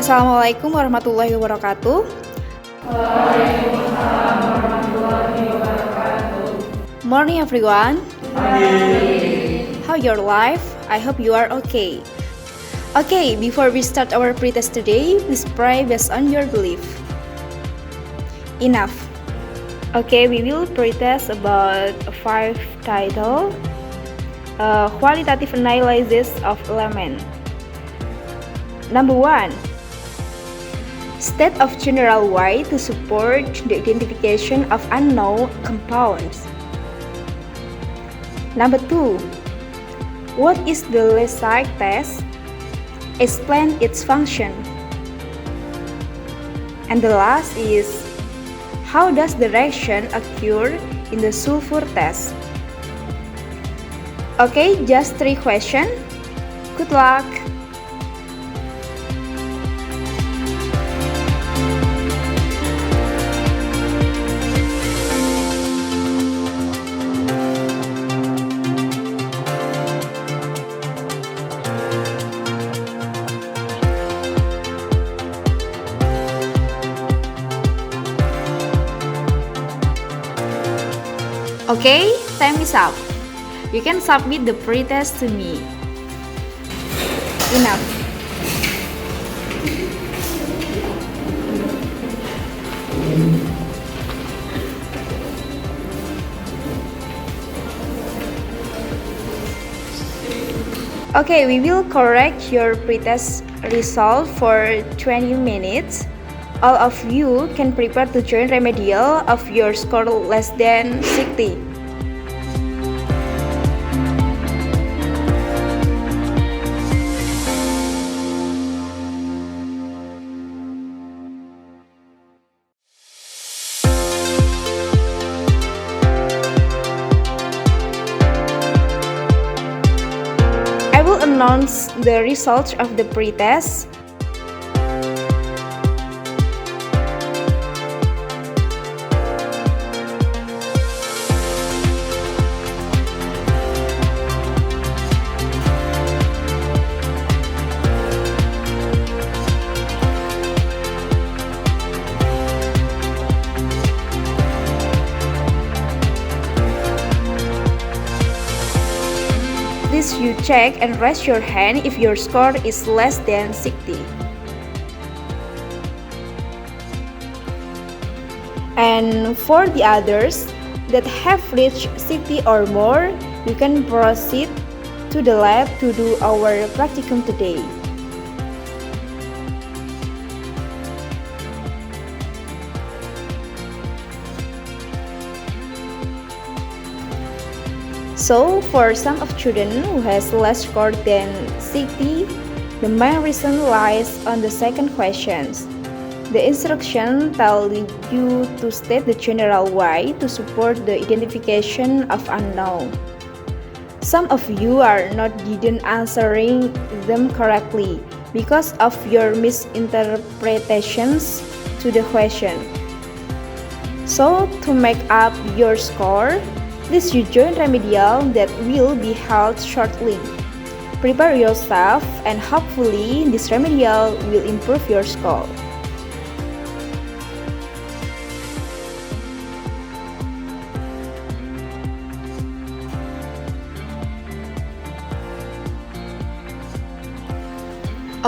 Assalamualaikum warahmatullahi wabarakatuh. Morning everyone. How your life? I hope you are okay. Okay, before we start our pretest today, please pray based on your belief. Enough. Okay, we will pretest about 5 title. Qualitative analysis of element. Number 1. State of general Y to support the identification of unknown compounds. Number 2. What is the Lessig test? Explain its function. And the last is, how does the reaction occur in the sulfur test? Okay, just 3 questions. Good luck! Okay, time is up. You can submit the pretest to me. Enough. Okay, we will correct your pretest result for 20 minutes. All of you can prepare to join remedial of your score less than 60. I will announce the results of the pretest. Please you check and raise your hand if your score is less than 60. And for the others that have reached 60 or more, you can proceed to the lab to do our practicum today. So, for some of students who has less score than 60, the main reason lies on the second questions. The instruction tell you to state the general Y to support the identification of unknown. Some of you are not didn't answering them correctly because of your misinterpretations to the question. So, to make up your score, please you join remedial that will be held shortly. Prepare yourself and hopefully this remedial will improve your score.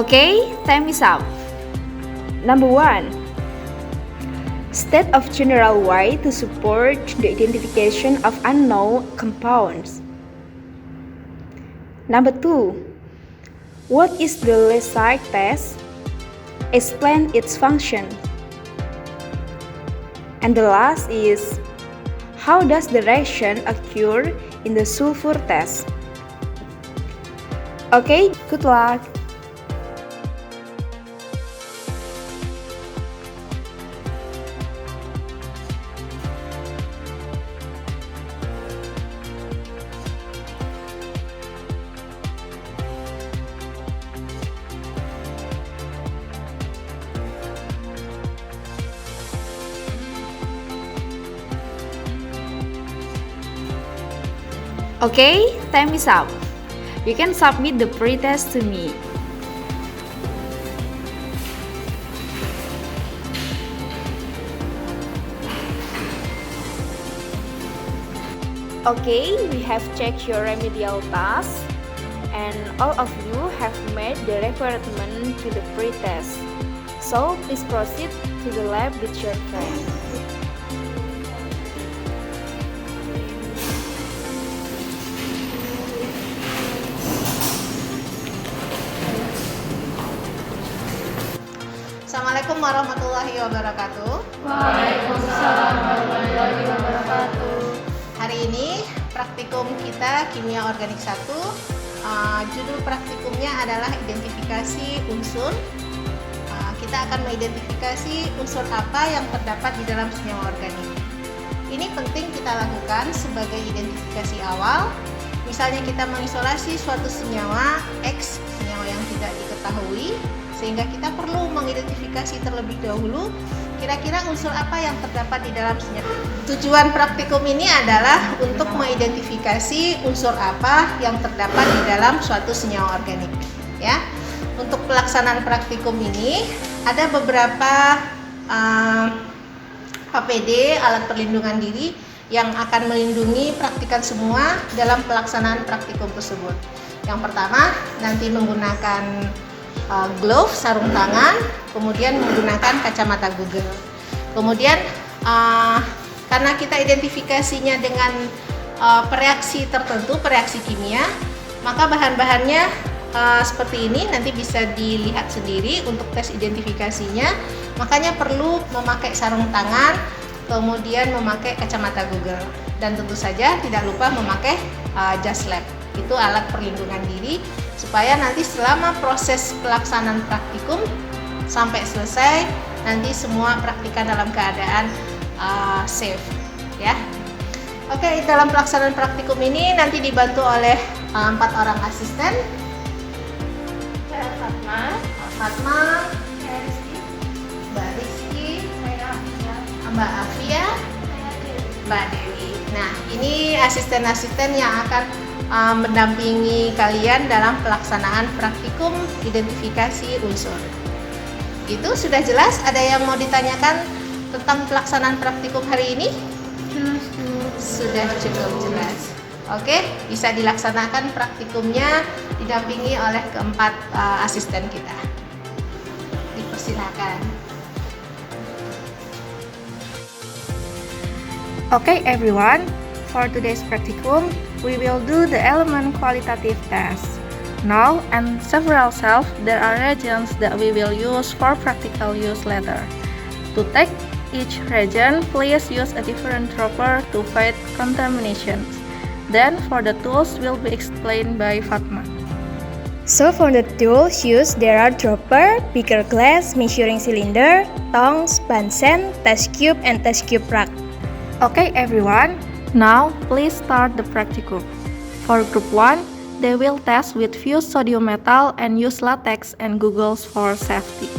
Okay, time is up. Number 1. State of general Y to support the identification of unknown compounds. Number 2. What is the Lessig test? Explain its function. And the last is, how does the reaction occur in the sulfur test? Okay, good luck! Okay, time is up. You can submit the pretest to me. Okay, we have checked your remedial tasks, and all of you have made the requirement to the pre-test. So please proceed to the lab with your friend. Assalamualaikum warahmatullahi wabarakatuh. Waalaikumsalam warahmatullahi wabarakatuh. Hari ini praktikum kita kimia organik 1. Judul praktikumnya adalah identifikasi unsur. Kita akan mengidentifikasi unsur apa yang terdapat di dalam senyawa organik. Ini penting kita lakukan sebagai identifikasi awal. Misalnya kita mengisolasi suatu senyawa X, senyawa yang tidak diketahui, sehingga kita perlu mengidentifikasi terlebih dahulu kira-kira unsur apa yang terdapat di dalam senyawa. Tujuan praktikum ini adalah untuk mengidentifikasi unsur apa yang terdapat di dalam suatu senyawa organik. Ya, untuk pelaksanaan praktikum ini ada beberapa APD, alat perlindungan diri, yang akan melindungi praktikan semua dalam pelaksanaan praktikum tersebut. Yang pertama, nanti menggunakan glove, sarung tangan, kemudian menggunakan kacamata Google. Kemudian karena kita identifikasinya dengan pereaksi tertentu, pereaksi kimia, maka bahan-bahannya seperti ini, nanti bisa dilihat sendiri untuk tes identifikasinya. Makanya perlu memakai sarung tangan, kemudian memakai kacamata Google, dan tentu saja tidak lupa memakai jas lab. Itu alat perlindungan diri supaya nanti selama proses pelaksanaan praktikum sampai selesai, nanti semua praktikan dalam keadaan safe, ya. Oke, dalam pelaksanaan praktikum ini nanti dibantu oleh 4 orang asisten. Fatma, Mbak Rizky, Mbak Afia, Mbak Dewi. Nah, ini asisten-asisten yang akan mendampingi kalian dalam pelaksanaan praktikum identifikasi unsur. Itu sudah jelas? Ada yang mau ditanyakan tentang pelaksanaan praktikum hari ini? Sudah cukup jelas. Oke, bisa dilaksanakan praktikumnya didampingi oleh keempat asisten kita. Dipersilakan. Okay everyone, for today's practicum, we will do the element qualitative test. Now, and several self, there are reagents that we will use for practical use later. To take each reagent, please use a different dropper to fight contamination. Then, for the tools will be explained by Fatma. So for the tools used, there are dropper, beaker glass, measuring cylinder, tongs, bunsen, test cube, and test cube rack. Okay everyone, now please start the practicum. For group 1, they will test with fused sodium metal and use latex and goggles for safety.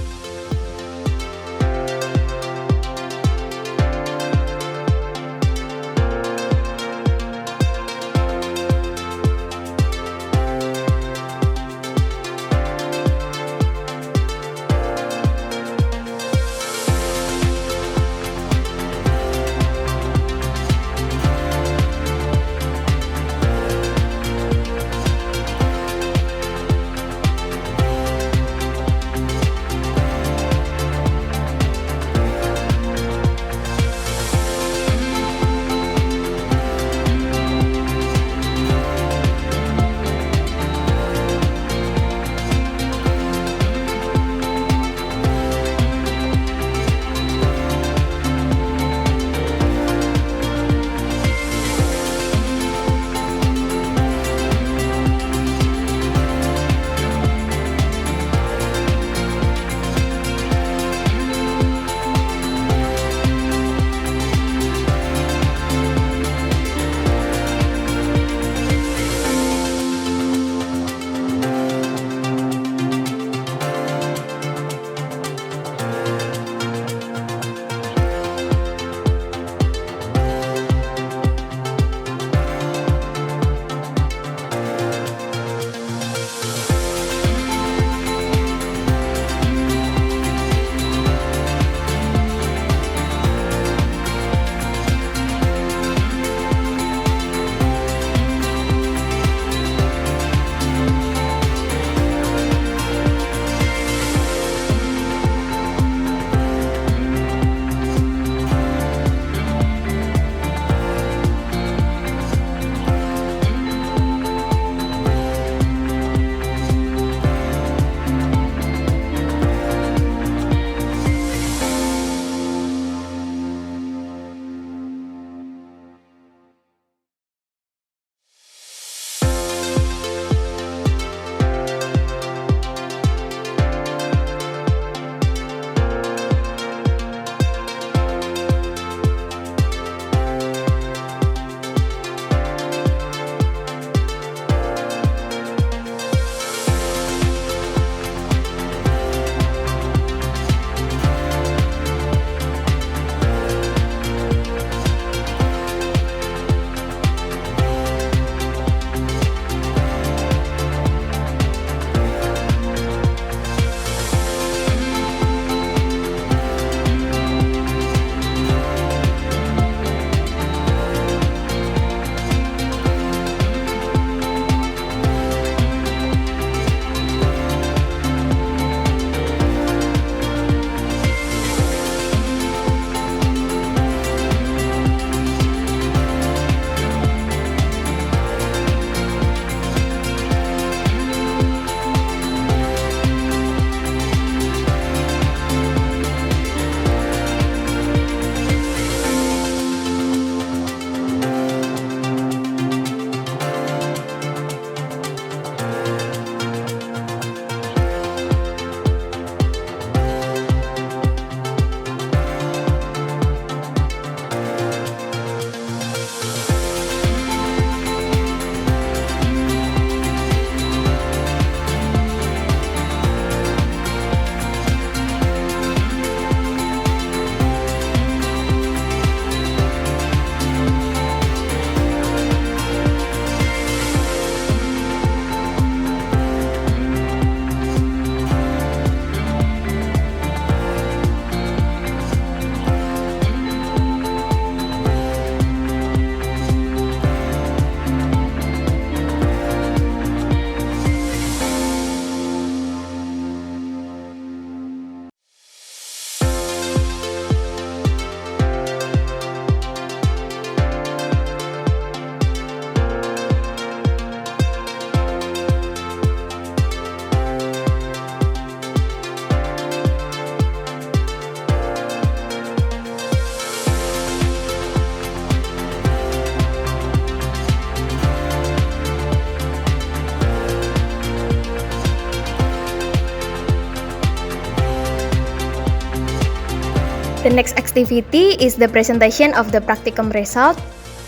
The next activity is the presentation of the practicum result.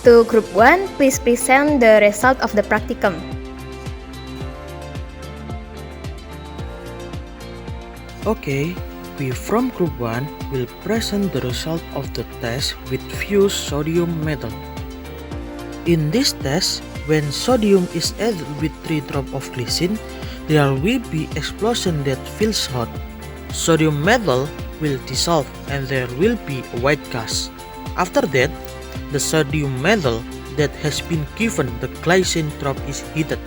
To Group 1, please present the result of the practicum. Okay, we from Group 1 will present the result of the test with fused sodium metal. In this test, when sodium is added with 3 drops of glycerin, there will be explosion that feels hot. Sodium metal will dissolve and there will be a white gas. After that, the sodium metal that has been given the glycerin drop is heated,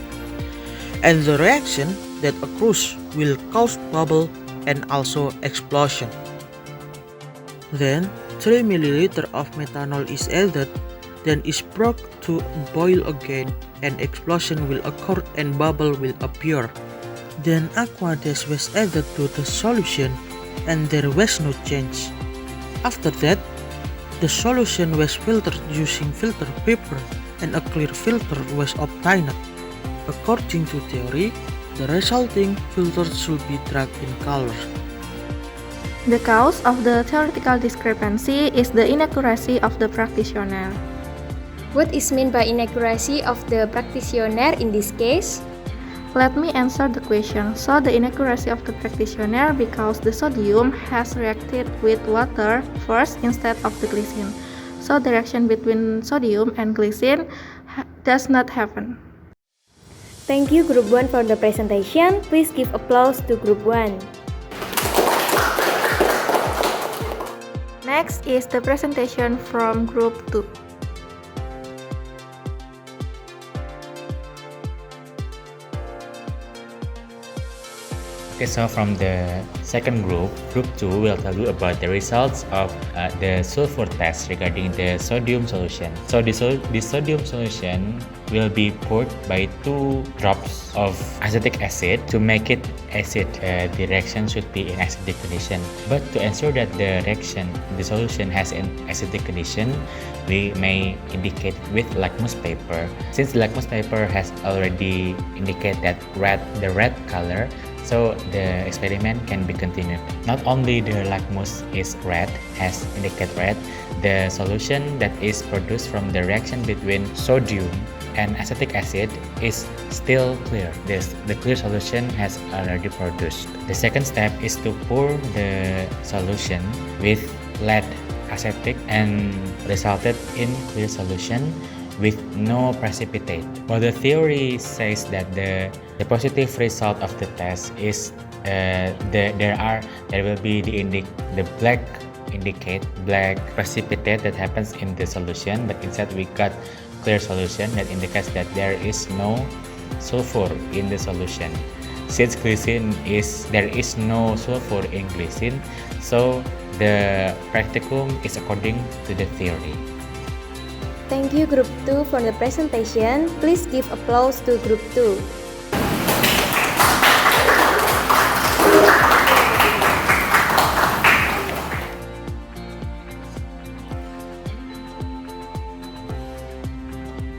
and the reaction that occurs will cause bubble and also explosion. Then 3 ml of methanol is added, then is brought to boil again, and explosion will occur and bubble will appear. Then aqua dash was added to the solution and there was no change. After that, the solution was filtered using filter paper and a clear filter was obtained. According to theory, the resulting filter should be dark in color. The cause of the theoretical discrepancy is the inaccuracy of the practitioner. What is meant by inaccuracy of the practitioner in this case? Let me answer the question. So the inaccuracy of the practitioner because the sodium has reacted with water first instead of the glycerin. So the reaction between sodium and glycerin does not happen. Thank you Group 1 for the presentation. Please give applause to Group 1. Next is the presentation from Group 2. Okay, so from the second group, Group 2 will tell you about the results of the sulfur test regarding the sodium solution. So the sodium solution will be poured by 2 drops of acetic acid to make it acid. The reaction should be in acidic condition. But to ensure that the solution has an acidic condition, we may indicate with litmus paper. Since the litmus paper has already indicated that the red color, so the experiment can be continued. Not only the litmus is red, has indicated red, the solution that is produced from the reaction between sodium and acetic acid is still clear. The clear solution has already produced. The second step is to pour the solution with lead acetic and resulted in clear solution with no precipitate. Well, the theory says that the positive result of the test is there will be the black precipitate that happens in the solution, but instead we got clear solution that indicates that there is no sulfur in the solution. Since there is no sulfur in glycerin, so the practicum is according to the theory. Thank you Group 2 for the presentation. Please give applause to Group 2.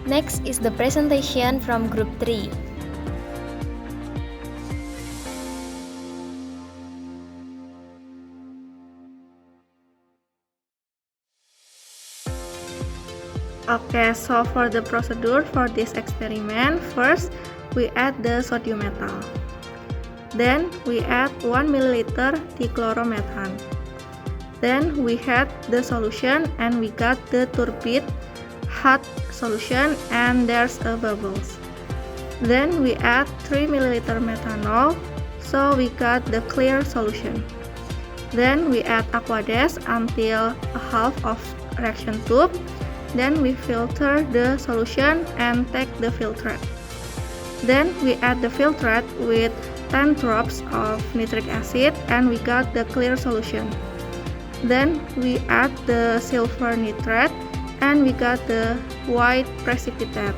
Next is the presentation from Group 3. Okay, so for the procedure for this experiment, first we add the sodium metal. Then we add 1 ml dichloromethane. Then we add the solution and we got the turbid hot solution and there's a bubbles. Then we add 3 ml methanol, so we got the clear solution. Then we add aqua dash until a half of reaction tube. Then we filter the solution and take the filtrate. Then we add the filtrate with 10 drops of nitric acid and we got the clear solution. Then we add the silver nitrate and we got the white precipitate.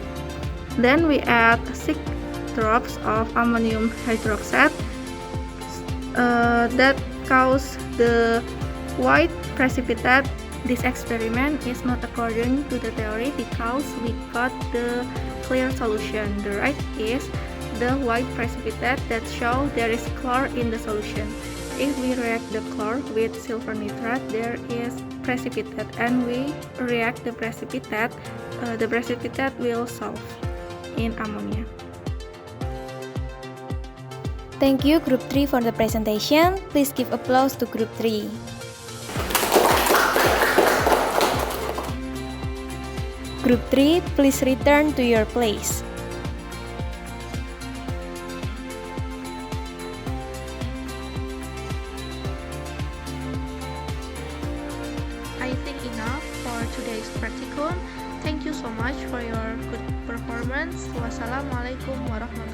Then we add 6 drops of ammonium hydroxide that cause the white precipitate. This experiment is not according to the theory because we got the clear solution. The right is the white precipitate that show there is chlor in the solution. if we react the chlor with silver nitrate, there is precipitate, and we react the precipitate will solve in ammonia. Thank you, Group 3, for the presentation. Please give applause to Group 3. Group 3, please return to your place. I think enough for today's practicum. Thank you so much for your good performance. Wassalamualaikum warahmatullahi wabarakatuh.